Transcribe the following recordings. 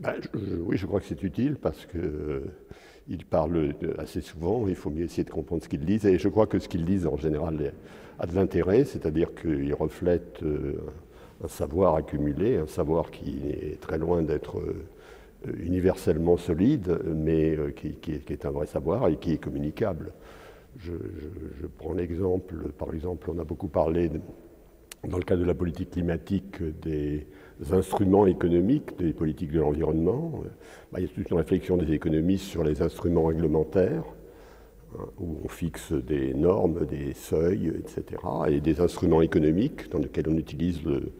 Oui, je crois que c'est utile parce que ils parlent assez souvent, il faut mieux essayer de comprendre ce qu'ils disent. Et je crois que ce qu'ils disent, en général, a de l'intérêt, c'est-à-dire qu'ils reflètent un savoir accumulé, un savoir qui est très loin d'être universellement solide, mais qui est un vrai savoir et qui est communicable. Je prends l'exemple, par exemple, on a beaucoup parlé, dans le cadre de la politique climatique, des instruments économiques, des politiques de l'environnement. Il y a toute une réflexion des économistes sur les instruments réglementaires, où on fixe des normes, des seuils, etc., et des instruments économiques dans lesquels on utilise le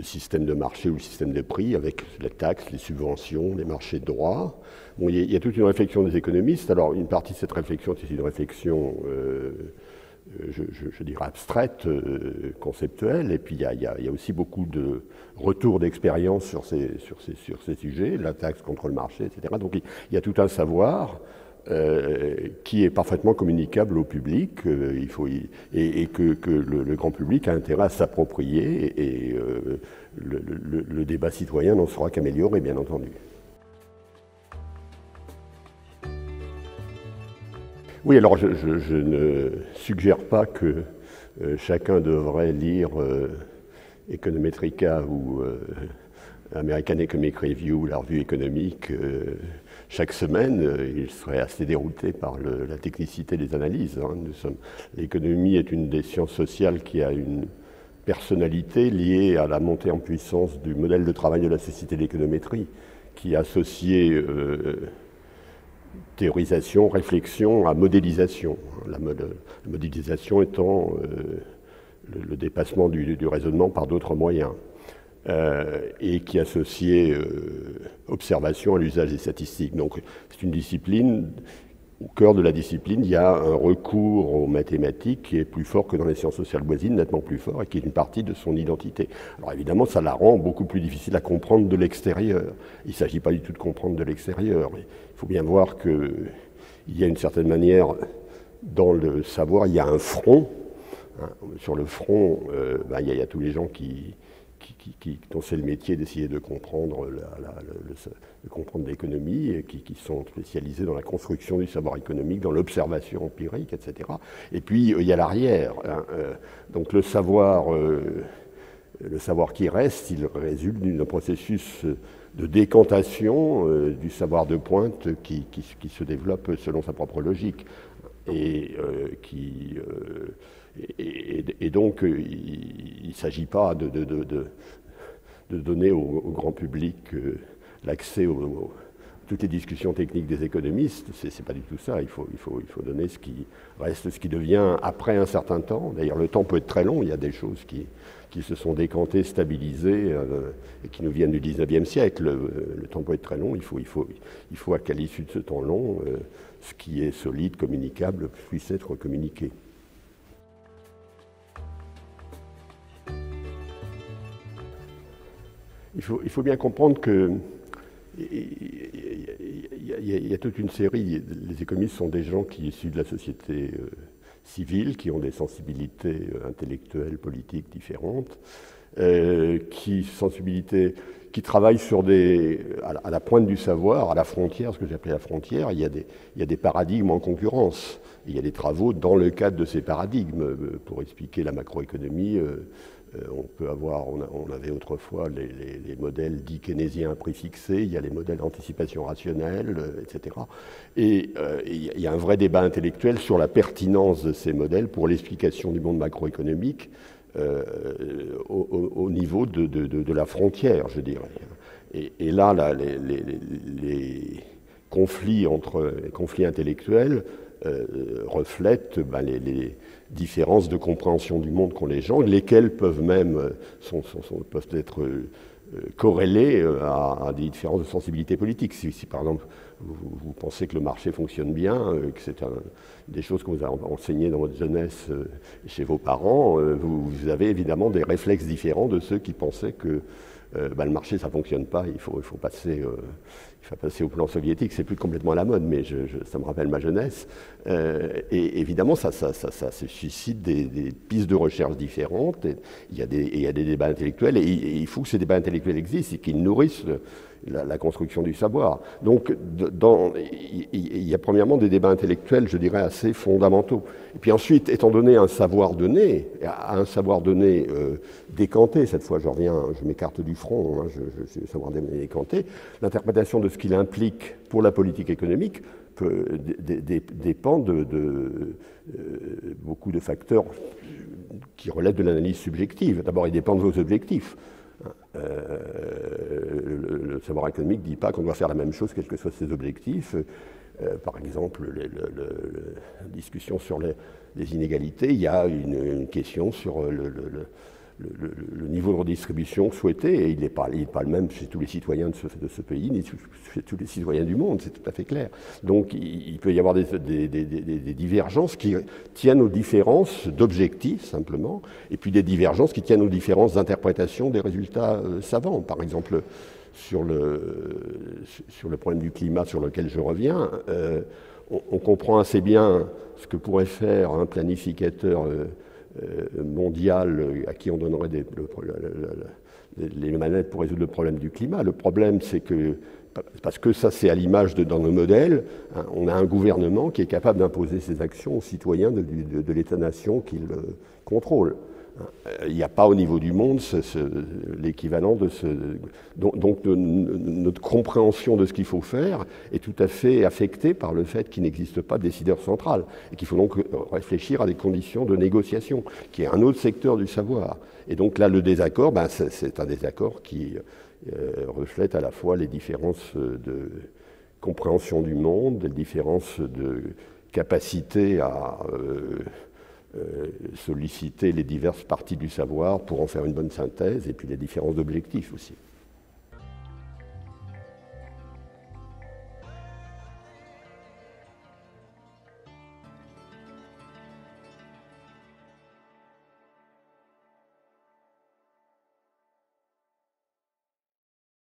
système de marché ou le système de prix avec les taxes, les subventions, les marchés de droit. Bon, il y a toute une réflexion des économistes. Alors, une partie de cette réflexion, c'est une réflexion, je dirais, abstraite, conceptuelle. Et puis, il y a aussi beaucoup de retours d'expérience sur ces sujets, la taxe contre le marché, etc. Donc, il y a tout un savoir qui est parfaitement communicable au public, et que le grand public a intérêt à s'approprier, et le débat citoyen n'en sera qu'amélioré, bien entendu. Oui, alors je ne suggère pas que chacun devrait lire Econometrica ou American Economic Review, la revue économique, chaque semaine. Il serait assez dérouté par la technicité des analyses. L'économie est une des sciences sociales qui a une personnalité liée à la montée en puissance du modèle de travail de la société de l'économétrie, qui associait théorisation, réflexion à modélisation. La modélisation étant le dépassement du raisonnement par d'autres moyens. Et qui associait observation à l'usage des statistiques. Donc c'est une discipline, au cœur de la discipline, il y a un recours aux mathématiques qui est plus fort que dans les sciences sociales voisines, nettement plus fort, et qui est une partie de son identité. Alors évidemment, ça la rend beaucoup plus difficile à comprendre de l'extérieur. Il ne s'agit pas du tout de comprendre de l'extérieur. Il faut bien voir qu'il y a une certaine manière, dans le savoir, il y a un front. Sur le front, il y a tous les gens dont c'est le métier d'essayer de comprendre l'économie, et qui sont spécialisés dans la construction du savoir économique, dans l'observation empirique, etc. Et puis, il y a l'arrière. Donc le savoir qui reste, il résulte d'un processus de décantation du savoir de pointe qui se développe selon sa propre logique. Et donc, il ne s'agit pas de donner au grand public l'accès à toutes les discussions techniques des économistes. C'est pas du tout ça. Il faut donner ce qui reste, ce qui devient après un certain temps. D'ailleurs, le temps peut être très long. Il y a des choses qui se sont décantées, stabilisées, et qui nous viennent du 19e siècle. Le temps peut être très long. Il faut qu'à l'issue de ce temps long, ce qui est solide, communicable, puisse être communiqué. Il faut bien comprendre que il y a toute une série. Les économistes sont des gens qui, issus de la société civile, qui ont des sensibilités intellectuelles, politiques différentes, qui travaillent à la pointe du savoir, à la frontière, ce que j'appelais la frontière. Il y a des paradigmes en concurrence. Il y a des travaux dans le cadre de ces paradigmes. Pour expliquer la macroéconomie, on avait autrefois les modèles dits keynésiens préfixés, il y a les modèles d'anticipation rationnelle, etc. Et il y a un vrai débat intellectuel sur la pertinence de ces modèles pour l'explication du monde macroéconomique au niveau de la frontière, je dirais. Et là, les conflits intellectuels reflètent les différences de compréhension du monde qu'ont les gens, lesquelles peuvent même peuvent être corrélées à des différences de sensibilité politique. Si par exemple vous pensez que le marché fonctionne bien, que c'est des choses qu'on vous a enseignées dans votre jeunesse chez vos parents, vous avez évidemment des réflexes différents de ceux qui pensaient que le marché ça ne fonctionne pas, il faut passer au plan soviétique. C'est plus complètement à la mode, mais ça me rappelle ma jeunesse. Et évidemment, ça suscite des pistes de recherche différentes. Il y a des débats intellectuels, et il faut que ces débats intellectuels existent et qu'ils nourrissent la construction du savoir. Donc, il y a premièrement des débats intellectuels, je dirais, assez fondamentaux. Et puis ensuite, étant donné un savoir donné, décanté, cette fois je m'écarte du front, hein, je savoir donné décanté, l'interprétation de ce qu'il implique pour la politique économique dépend de beaucoup de facteurs qui relèvent de l'analyse subjective. D'abord, il dépend de vos objectifs. Le savoir économique ne dit pas qu'on doit faire la même chose, quels que soient ses objectifs. Par exemple, la discussion sur les inégalités, il y a une question sur le niveau de redistribution souhaité, et il n'est pas le même chez tous les citoyens de ce pays, ni chez tous les citoyens du monde, c'est tout à fait clair. Donc il peut y avoir des divergences qui tiennent aux différences d'objectifs, simplement, et puis des divergences qui tiennent aux différences d'interprétation des résultats savants. Par exemple, sur le problème du climat sur lequel je reviens, on comprend assez bien ce que pourrait faire un planificateur mondial à qui on donnerait les manettes pour résoudre le problème du climat. Le problème, c'est que, parce que ça c'est à l'image dans nos modèles, hein, on a un gouvernement qui est capable d'imposer ses actions aux citoyens de l'État-nation qu'il contrôle. Il n'y a pas au niveau du monde l'équivalent de ce... Donc notre compréhension de ce qu'il faut faire est tout à fait affectée par le fait qu'il n'existe pas de décideur central et qu'il faut donc réfléchir à des conditions de négociation, qui est un autre secteur du savoir. Et donc là, le désaccord, c'est un désaccord qui reflète à la fois les différences de compréhension du monde, les différences de capacité à... solliciter les diverses parties du savoir pour en faire une bonne synthèse, et puis les différences d'objectifs aussi.